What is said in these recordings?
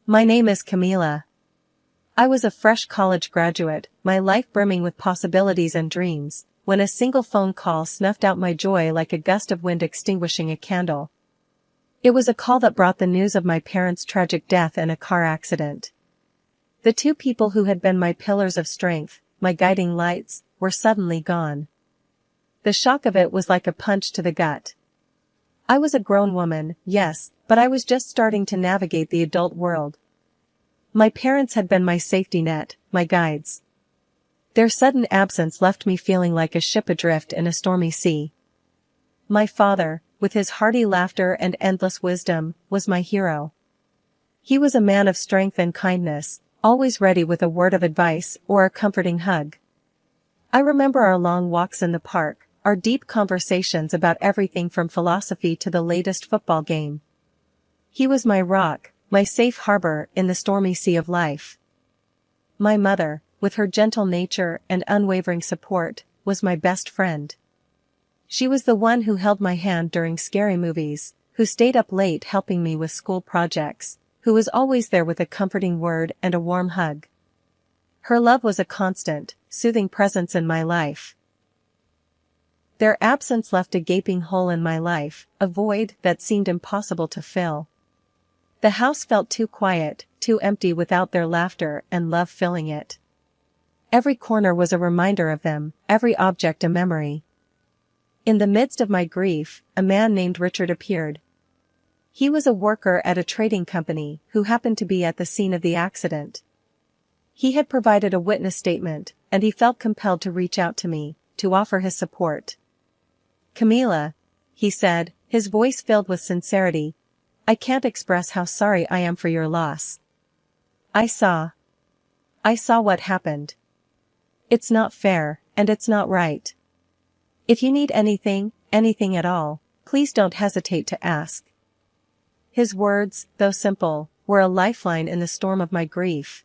My name is Camila. I was a fresh college graduate, my life brimming with possibilities and dreams, when a single phone call snuffed out my joy like a gust of wind extinguishing a candle. It was a call that brought the news of my parents' tragic death in a car accident. The two people who had been my pillars of strength, my guiding lights, were suddenly gone. The shock of it was like a punch to the gut. I was a grown woman, yes, but I was just starting to navigate the adult world. My parents had been my safety net, my guides. Their sudden absence left me feeling like a ship adrift in a stormy sea. My father, with his hearty laughter and endless wisdom, was my hero. He was a man of strength and kindness, always ready with a word of advice or a comforting hug. I remember our long walks in the park, our deep conversations about everything from philosophy to the latest football game. He was my rock, my safe harbor in the stormy sea of life. My mother, with her gentle nature and unwavering support, was my best friend. She was the one who held my hand during scary movies, who stayed up late helping me with school projects, who was always there with a comforting word and a warm hug. Her love was a constant, soothing presence in my life. Their absence left a gaping hole in my life, a void that seemed impossible to fill. The house felt too quiet, too empty without their laughter and love filling it. Every corner was a reminder of them, every object a memory. In the midst of my grief, a man named Richard appeared. He was a worker at a trading company who happened to be at the scene of the accident. He had provided a witness statement, and he felt compelled to reach out to me, to offer his support. "Camila," he said, his voice filled with sincerity, "I can't express how sorry I am for your loss. I saw what happened. It's not fair, and it's not right. If you need anything at all, please don't hesitate to ask." His words, though simple, were a lifeline in the storm of my grief.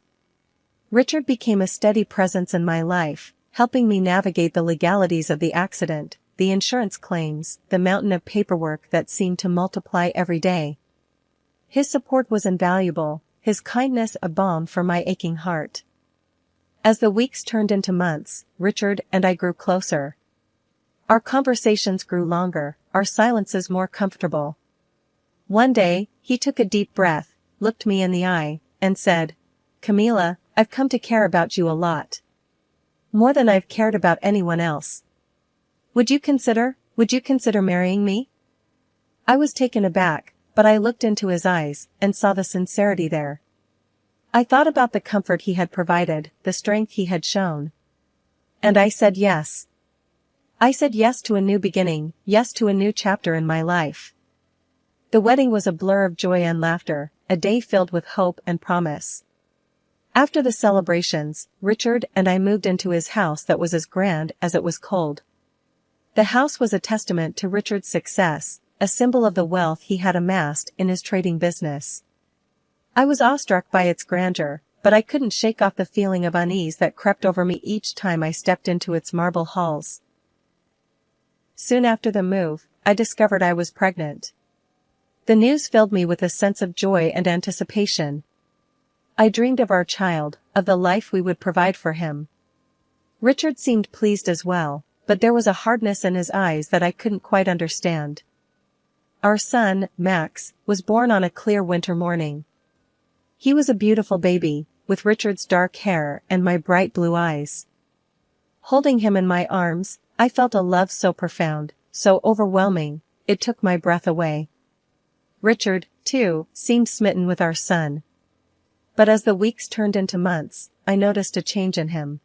Richard became a steady presence in my life, helping me navigate the legalities of the accident, the insurance claims, the mountain of paperwork that seemed to multiply every day. His support was invaluable, his kindness a balm for my aching heart. As the weeks turned into months, Richard and I grew closer. Our conversations grew longer, our silences more comfortable. One day, he took a deep breath, looked me in the eye, and said, "Camila, I've come to care about you a lot. More than I've cared about anyone else. Would you consider marrying me?" I was taken aback, but I looked into his eyes and saw the sincerity there. I thought about the comfort he had provided, the strength he had shown. And I said yes. I said yes to a new beginning, yes to a new chapter in my life. The wedding was a blur of joy and laughter, a day filled with hope and promise. After the celebrations, Richard and I moved into his house that was as grand as it was cold. The house was a testament to Richard's success, a symbol of the wealth he had amassed in his trading business. I was awestruck by its grandeur, but I couldn't shake off the feeling of unease that crept over me each time I stepped into its marble halls. Soon after the move, I discovered I was pregnant. The news filled me with a sense of joy and anticipation. I dreamed of our child, of the life we would provide for him. Richard seemed pleased as well, but there was a hardness in his eyes that I couldn't quite understand. Our son, Max, was born on a clear winter morning. He was a beautiful baby, with Richard's dark hair and my bright blue eyes. Holding him in my arms, I felt a love so profound, so overwhelming, it took my breath away. Richard, too, seemed smitten with our son. But as the weeks turned into months, I noticed a change in him.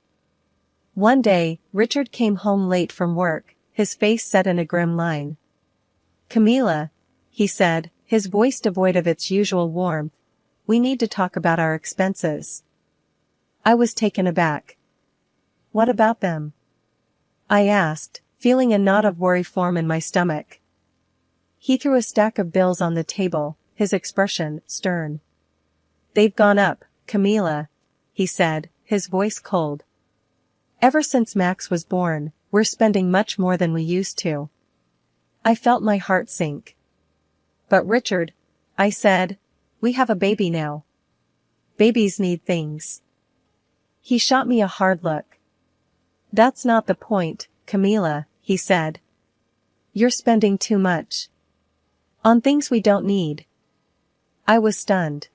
One day, Richard came home late from work, his face set in a grim line. "Camila," he said, his voice devoid of its usual warmth, "we need to talk about our expenses." I was taken aback. "What about them?" I asked, feeling a knot of worry form in my stomach. He threw a stack of bills on the table, his expression stern. "They've gone up, Camila," he said, his voice cold. "Ever since Max was born, we're spending much more than we used to." I felt my heart sink. "But Richard," I said, "we have a baby now. Babies need things. He shot me a hard look. That's not the point, Camila, he said. You're spending too much. On things we don't need. I was stunned.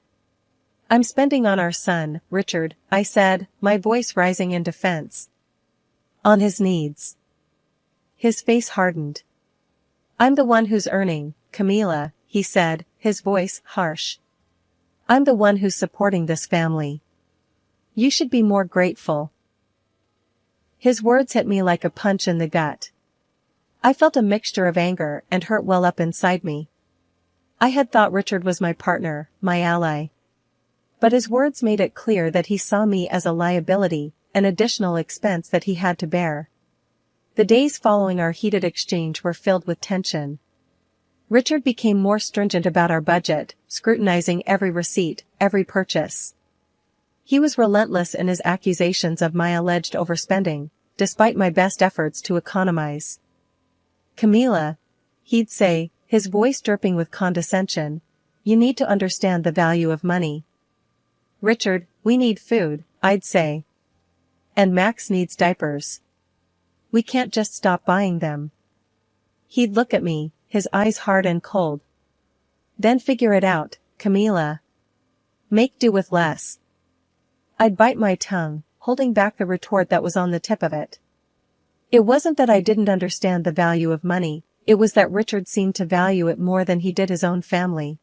I'm spending on our son, Richard, I said, my voice rising in defense. On his needs. His face hardened. I'm the one who's earning, Camila, he said, his voice harsh. I'm the one who's supporting this family. You should be more grateful. His words hit me like a punch in the gut. I felt a mixture of anger and hurt well up inside me. I had thought Richard was my partner, my ally. But his words made it clear that he saw me as a liability, an additional expense that he had to bear. The days following our heated exchange were filled with tension. Richard became more stringent about our budget, scrutinizing every receipt, every purchase. He was relentless in his accusations of my alleged overspending, despite my best efforts to economize. Camila, he'd say, his voice dripping with condescension, you need to understand the value of money. Richard, we need food, I'd say. And Max needs diapers. We can't just stop buying them. He'd look at me, his eyes hard and cold. Then figure it out, Camila. Make do with less. I'd bite my tongue, holding back the retort that was on the tip of it. It wasn't that I didn't understand the value of money, it was that Richard seemed to value it more than he did his own family.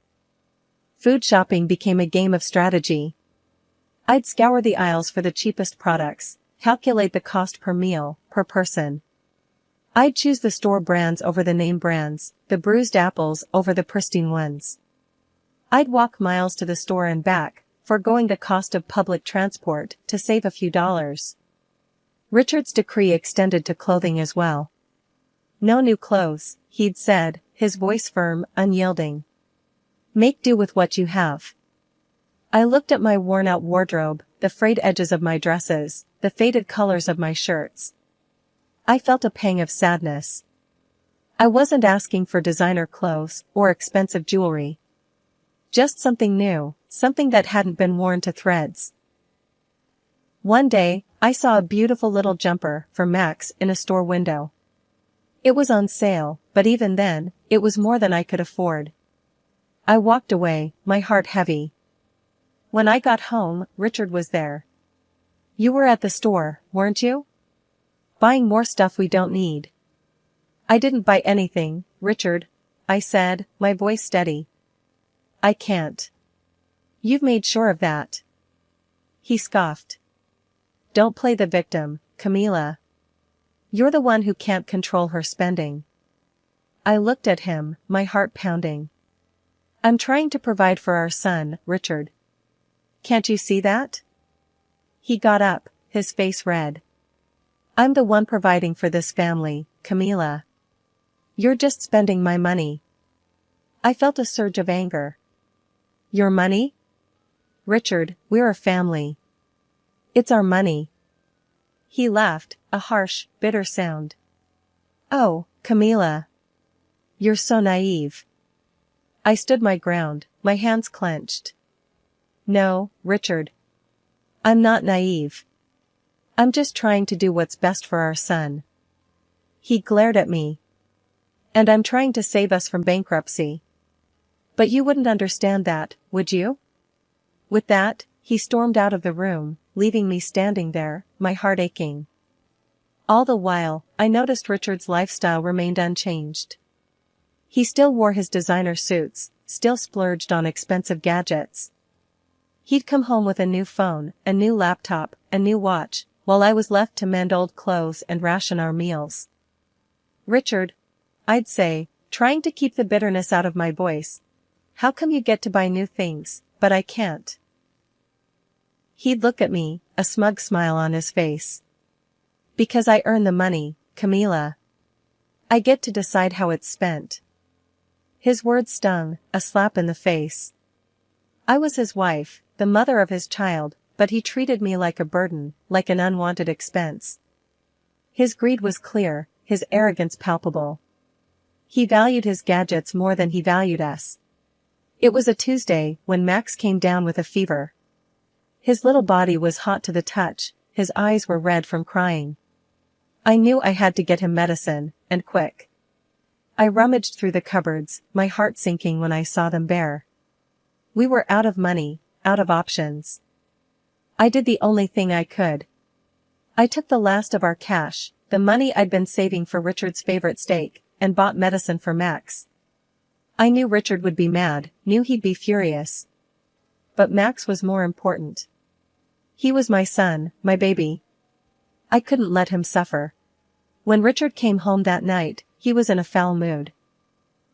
Food shopping became a game of strategy. I'd scour the aisles for the cheapest products, calculate the cost per meal, per person. I'd choose the store brands over the name brands, the bruised apples over the pristine ones. I'd walk miles to the store and back, foregoing the cost of public transport to save a few dollars. Richard's decree extended to clothing as well. No new clothes, he'd said, his voice firm, unyielding. Make do with what you have. I looked at my worn-out wardrobe, the frayed edges of my dresses, the faded colors of my shirts. I felt a pang of sadness. I wasn't asking for designer clothes or expensive jewelry. Just something new, something that hadn't been worn to threads. One day, I saw a beautiful little jumper for Max in a store window. It was on sale, but even then, it was more than I could afford. I walked away, my heart heavy. When I got home, Richard was there. You were at the store, weren't you? Buying more stuff we don't need. I didn't buy anything, Richard, I said, my voice steady. I can't. You've made sure of that. He scoffed. Don't play the victim, Camila. You're the one who can't control her spending. I looked at him, my heart pounding. I'm trying to provide for our son, Richard. Can't you see that? He got up, his face red. I'm the one providing for this family, Camila. You're just spending my money. I felt a surge of anger. Your money? Richard, we're a family. It's our money. He laughed, a harsh, bitter sound. Oh, Camila. You're so naive. I stood my ground, my hands clenched. No, Richard. I'm not naive. I'm just trying to do what's best for our son. He glared at me. And I'm trying to save us from bankruptcy. But you wouldn't understand that, would you? With that, he stormed out of the room, leaving me standing there, my heart aching. All the while, I noticed Richard's lifestyle remained unchanged. He still wore his designer suits, still splurged on expensive gadgets. He'd come home with a new phone, a new laptop, a new watch, while I was left to mend old clothes and ration our meals. Richard, I'd say, trying to keep the bitterness out of my voice, how come you get to buy new things, but I can't? He'd look at me, a smug smile on his face. Because I earn the money, Camila. I get to decide how it's spent. His words stung, a slap in the face. I was his wife, the mother of his child, but he treated me like a burden, like an unwanted expense. His greed was clear, his arrogance palpable. He valued his gadgets more than he valued us. It was a Tuesday when Max came down with a fever. His little body was hot to the touch, his eyes were red from crying. I knew I had to get him medicine, and quick. I rummaged through the cupboards, my heart sinking when I saw them bare. We were out of money, out of options. I did the only thing I could. I took the last of our cash, the money I'd been saving for Richard's favorite steak, and bought medicine for Max. I knew Richard would be mad, knew he'd be furious. But Max was more important. He was my son, my baby. I couldn't let him suffer. When Richard came home that night, he was in a foul mood.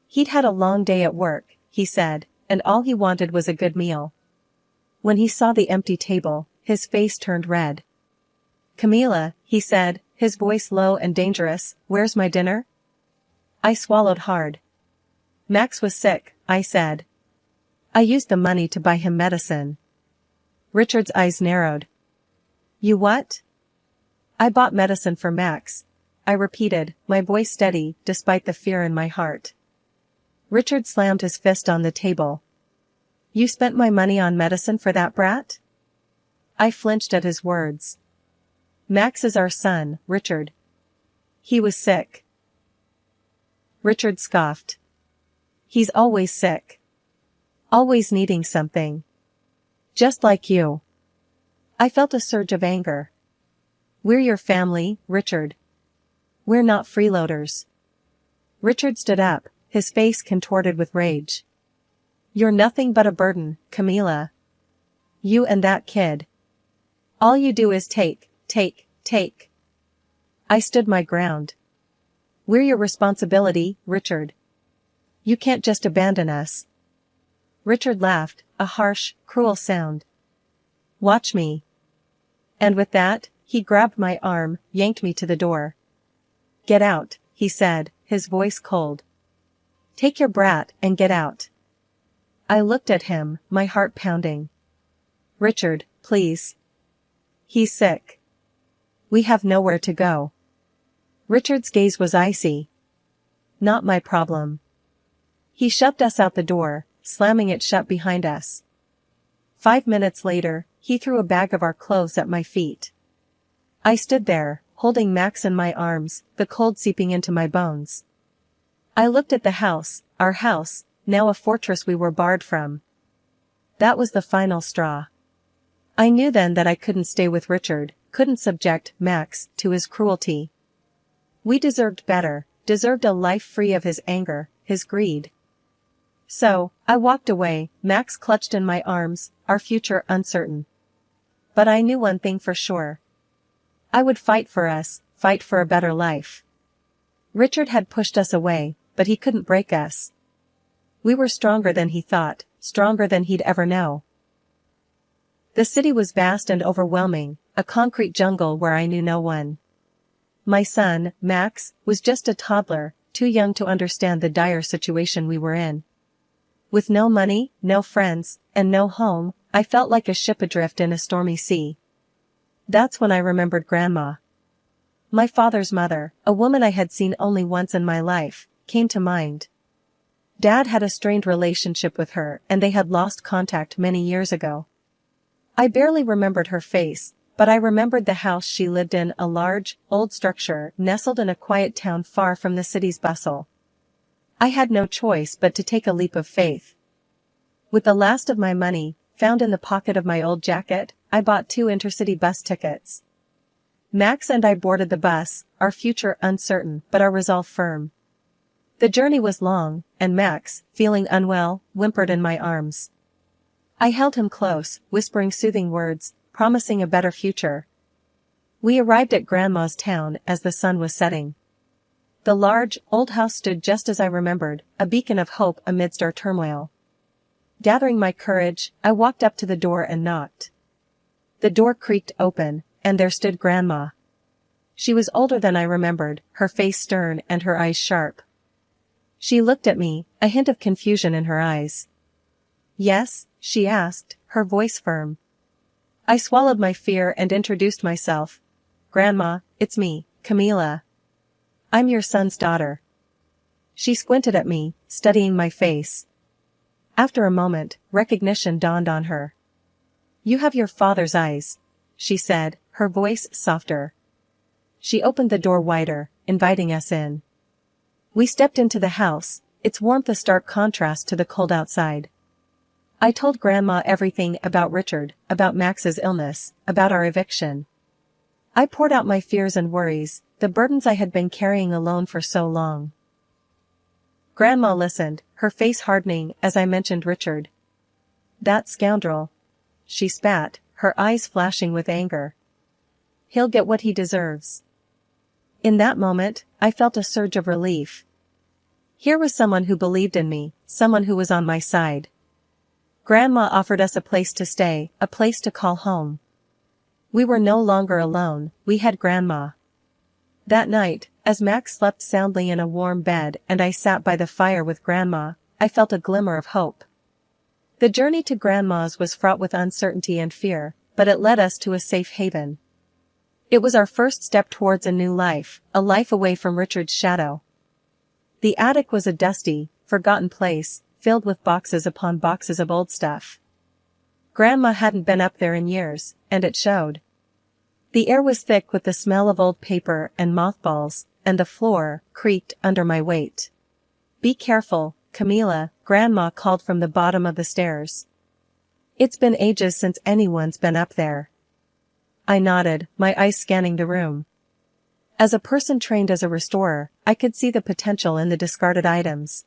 He'd had a long day at work, he said, and all he wanted was a good meal. When he saw the empty table, his face turned red. "Camila," he said, his voice low and dangerous, "where's my dinner?" I swallowed hard. "Max was sick," I said. "I used the money to buy him medicine." Richard's eyes narrowed. "You what?" "I bought medicine for Max," I repeated, my voice steady, despite the fear in my heart. Richard slammed his fist on the table. "You spent my money on medicine for that brat?" I flinched at his words. "Max is our son, Richard. He was sick." Richard scoffed. "He's always sick. Always needing something. Just like you." I felt a surge of anger. "We're your family, Richard. We're not freeloaders." Richard stood up, his face contorted with rage. "You're nothing but a burden, Camila. You and that kid. All you do is take. I stood my ground. "We're your responsibility, Richard. You can't just abandon us." Richard laughed, a harsh, cruel sound. "Watch me." And with that, he grabbed my arm, yanked me to the door. "Get out," he said, his voice cold. "Take your brat and get out." I looked at him, my heart pounding. "Richard, please. He's sick. We have nowhere to go." Richard's gaze was icy. "Not my problem." He shoved us out the door, slamming it shut behind us. 5 minutes later, he threw a bag of our clothes at my feet. I stood there, holding Max in my arms, the cold seeping into my bones. I looked at the house, our house, now a fortress we were barred from. That was the final straw. I knew then that I couldn't stay with Richard, couldn't subject Max to his cruelty. We deserved better, deserved a life free of his anger, his greed. So, I walked away, Max clutched in my arms, our future uncertain. But I knew one thing for sure. I would fight for us, fight for a better life. Richard had pushed us away, but he couldn't break us. We were stronger than he thought, stronger than he'd ever know. The city was vast and overwhelming, a concrete jungle where I knew no one. My son, Max, was just a toddler, too young to understand the dire situation we were in. With no money, no friends, and no home, I felt like a ship adrift in a stormy sea. That's when I remembered Grandma. My father's mother, a woman I had seen only once in my life, came to mind. Dad had a strained relationship with her and they had lost contact many years ago. I barely remembered her face, but I remembered the house she lived in, a large, old structure nestled in a quiet town far from the city's bustle. I had no choice but to take a leap of faith. With the last of my money, found in the pocket of my old jacket, I bought 2 intercity bus tickets. Max and I boarded the bus, our future uncertain but our resolve firm. The journey was long, and Max, feeling unwell, whimpered in my arms. I held him close, whispering soothing words, promising a better future. We arrived at Grandma's town as the sun was setting. The large, old house stood just as I remembered, a beacon of hope amidst our turmoil. Gathering my courage, I walked up to the door and knocked. The door creaked open, and there stood Grandma. She was older than I remembered, her face stern and her eyes sharp. She looked at me, a hint of confusion in her eyes. "Yes?" she asked, her voice firm. I swallowed my fear and introduced myself. "Grandma, it's me, Camila. I'm your son's daughter." She squinted at me, studying my face. After a moment, recognition dawned on her. You have your father's eyes, she said, her voice softer. She opened the door wider, inviting us in. We stepped into the house, its warmth a stark contrast to the cold outside. I told Grandma everything about Richard, about Max's illness, about our eviction. I poured out my fears and worries, the burdens I had been carrying alone for so long. Grandma listened, her face hardening as I mentioned Richard. That scoundrel. She spat, her eyes flashing with anger. He'll get what he deserves. In that moment, I felt a surge of relief. Here was someone who believed in me, someone who was on my side. Grandma offered us a place to stay, a place to call home. We were no longer alone, we had Grandma. That night, as Max slept soundly in a warm bed and I sat by the fire with Grandma, I felt a glimmer of hope. The journey to Grandma's was fraught with uncertainty and fear, but it led us to a safe haven. It was our first step towards a new life, a life away from Richard's shadow. The attic was a dusty, forgotten place, filled with boxes upon boxes of old stuff. Grandma hadn't been up there in years, and it showed. The air was thick with the smell of old paper and mothballs, and the floor creaked under my weight. Be careful, Camila, Grandma called from the bottom of the stairs. It's been ages since anyone's been up there. I nodded, my eyes scanning the room. As a person trained as a restorer, I could see the potential in the discarded items.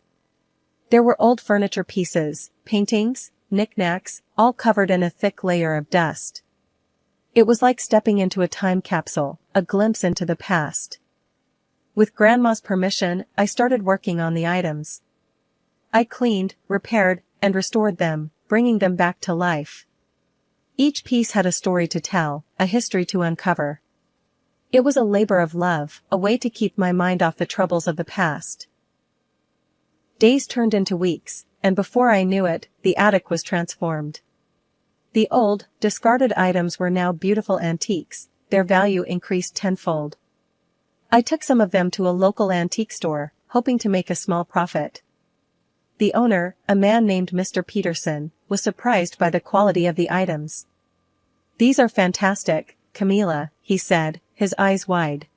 There were old furniture pieces, paintings, knickknacks, all covered in a thick layer of dust. It was like stepping into a time capsule, a glimpse into the past. With Grandma's permission, I started working on the items. I cleaned, repaired, and restored them, bringing them back to life. Each piece had a story to tell, a history to uncover. It was a labor of love, a way to keep my mind off the troubles of the past. Days turned into weeks, and before I knew it, the attic was transformed. The old, discarded items were now beautiful antiques, their value increased tenfold. I took some of them to a local antique store, hoping to make a small profit. The owner, a man named Mr. Peterson, was surprised by the quality of the items. These are fantastic, Camila, he said, his eyes wide.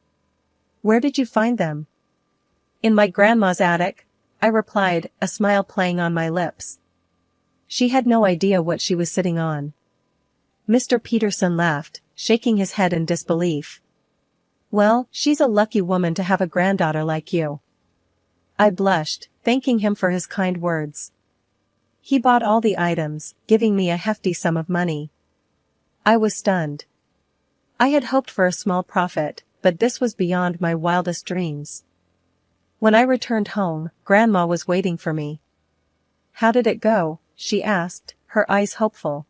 Where did you find them? In my grandma's attic, I replied, a smile playing on my lips. She had no idea what she was sitting on. Mr. Peterson laughed, shaking his head in disbelief. Well, she's a lucky woman to have a granddaughter like you. I blushed, thanking him for his kind words. He bought all the items, giving me a hefty sum of money. I was stunned. I had hoped for a small profit, but this was beyond my wildest dreams. When I returned home, Grandma was waiting for me. How did it go? She asked, her eyes hopeful.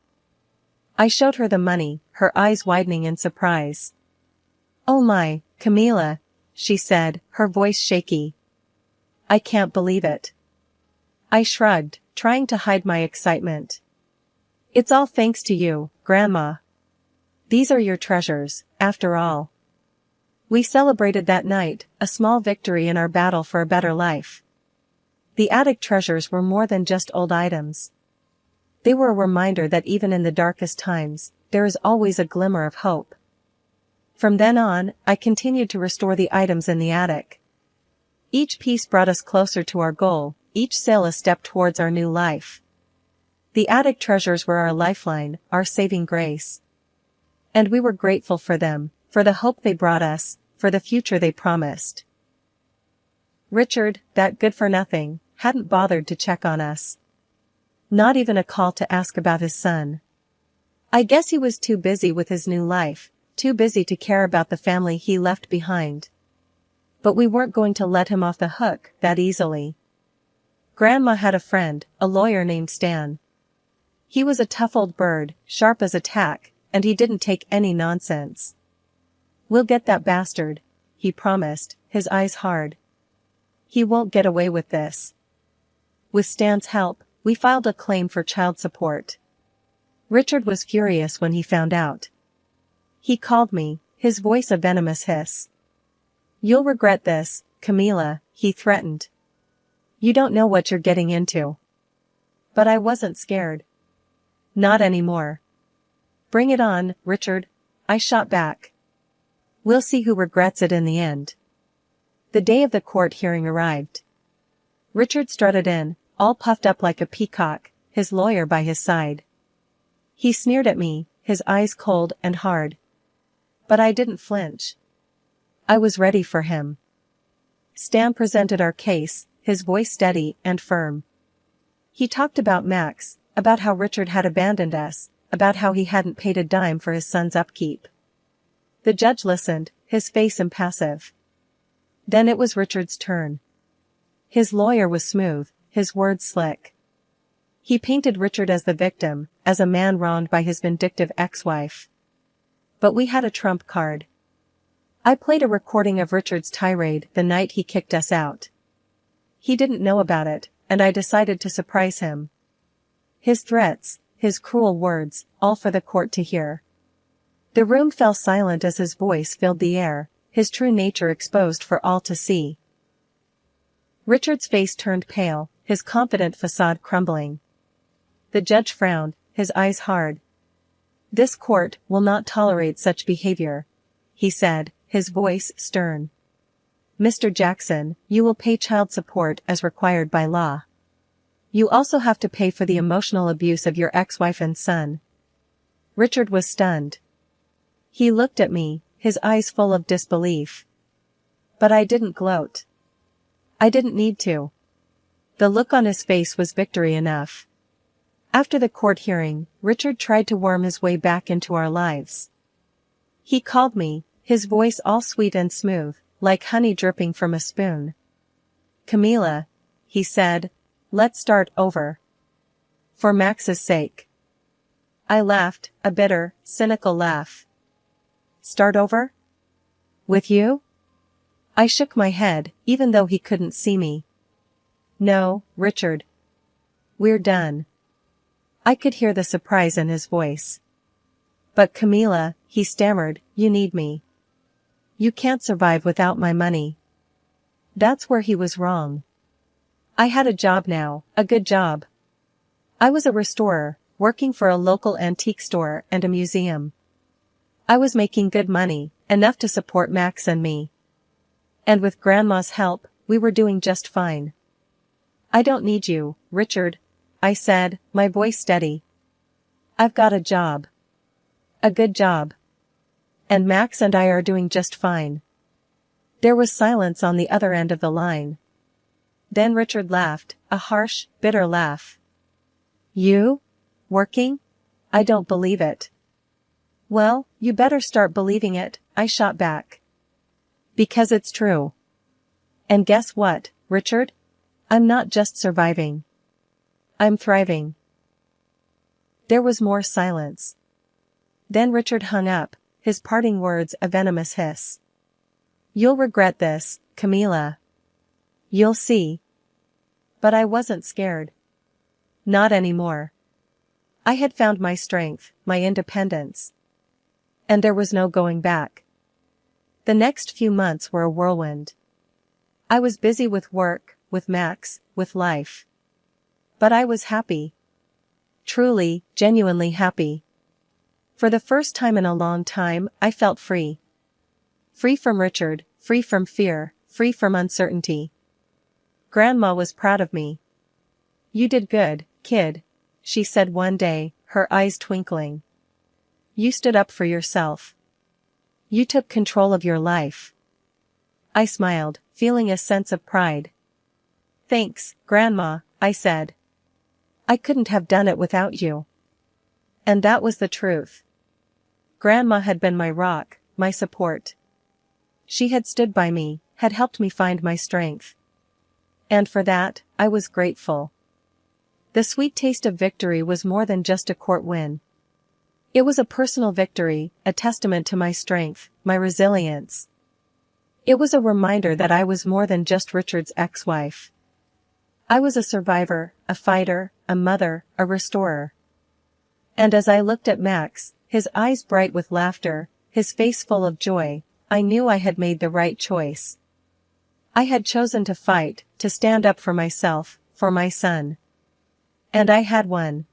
I showed her the money, her eyes widening in surprise. Oh my, Camila, she said, her voice shaky. I can't believe it. I shrugged, trying to hide my excitement. It's all thanks to you, Grandma. These are your treasures, after all. We celebrated that night, a small victory in our battle for a better life. The attic treasures were more than just old items. They were a reminder that even in the darkest times, there is always a glimmer of hope. From then on, I continued to restore the items in the attic. Each piece brought us closer to our goal, each sale a step towards our new life. The attic treasures were our lifeline, our saving grace. And we were grateful for them, for the hope they brought us, for the future they promised. Richard, that good-for-nothing, hadn't bothered to check on us. Not even a call to ask about his son. I guess he was too busy with his new life, too busy to care about the family he left behind. But we weren't going to let him off the hook that easily. Grandma had a friend, a lawyer named Stan. He was a tough old bird, sharp as a tack, and he didn't take any nonsense. We'll get that bastard, he promised, his eyes hard. He won't get away with this. With Stan's help, we filed a claim for child support. Richard was furious when he found out. He called me, his voice a venomous hiss. You'll regret this, Camila, he threatened. You don't know what you're getting into. But I wasn't scared. Not anymore. Bring it on, Richard, I shot back. We'll see who regrets it in the end. The day of the court hearing arrived. Richard strutted in, all puffed up like a peacock, his lawyer by his side. He sneered at me, his eyes cold and hard. But I didn't flinch. I was ready for him. Stan presented our case, his voice steady and firm. He talked about Max, about how Richard had abandoned us, about how he hadn't paid a dime for his son's upkeep. The judge listened, his face impassive. Then it was Richard's turn. His lawyer was smooth, his words slick. He painted Richard as the victim, as a man wronged by his vindictive ex-wife. But we had a trump card. I played a recording of Richard's tirade the night he kicked us out. He didn't know about it, and I decided to surprise him. His threats, his cruel words, all for the court to hear. The room fell silent as his voice filled the air, his true nature exposed for all to see. Richard's face turned pale, his confident facade crumbling. The judge frowned, his eyes hard. This court will not tolerate such behavior, he said, his voice stern. Mr. Jackson, you will pay child support as required by law. You also have to pay for the emotional abuse of your ex-wife and son. Richard was stunned. He looked at me, his eyes full of disbelief. But I didn't gloat. I didn't need to. The look on his face was victory enough. After the court hearing, Richard tried to worm his way back into our lives. He called me, his voice all sweet and smooth, like honey dripping from a spoon. Camila, he said, let's start over. For Max's sake. I laughed, a bitter, cynical laugh. Start over? With you? I shook my head, even though he couldn't see me. No, Richard. We're done. I could hear the surprise in his voice. But Camila, he stammered, you need me. You can't survive without my money. That's where he was wrong. I had a job now, a good job. I was a restorer, working for a local antique store and a museum. I was making good money, enough to support Max and me. And with Grandma's help, we were doing just fine. I don't need you, Richard, I said, my voice steady. I've got a job. A good job. And Max and I are doing just fine. There was silence on the other end of the line. Then Richard laughed, a harsh, bitter laugh. You? Working? I don't believe it. Well, you better start believing it, I shot back. Because it's true. And guess what, Richard? I'm not just surviving. I'm thriving. There was more silence. Then Richard hung up, his parting words a venomous hiss. You'll regret this, Camila. You'll see. But I wasn't scared. Not anymore. I had found my strength, my independence. And there was no going back. The next few months were a whirlwind. I was busy with work, with Max, with life. But I was happy. Truly, genuinely happy. For the first time in a long time, I felt free. Free from Richard, free from fear, free from uncertainty. Grandma was proud of me. You did good, kid, she said one day, her eyes twinkling. You stood up for yourself. You took control of your life. I smiled, feeling a sense of pride. Thanks, Grandma, I said. I couldn't have done it without you. And that was the truth. Grandma had been my rock, my support. She had stood by me, had helped me find my strength. And for that, I was grateful. The sweet taste of victory was more than just a court win. It was a personal victory, a testament to my strength, my resilience. It was a reminder that I was more than just Richard's ex-wife. I was a survivor, a fighter, a mother, a restorer. And as I looked at Max, his eyes bright with laughter, his face full of joy, I knew I had made the right choice. I had chosen to fight, to stand up for myself, for my son. And I had won.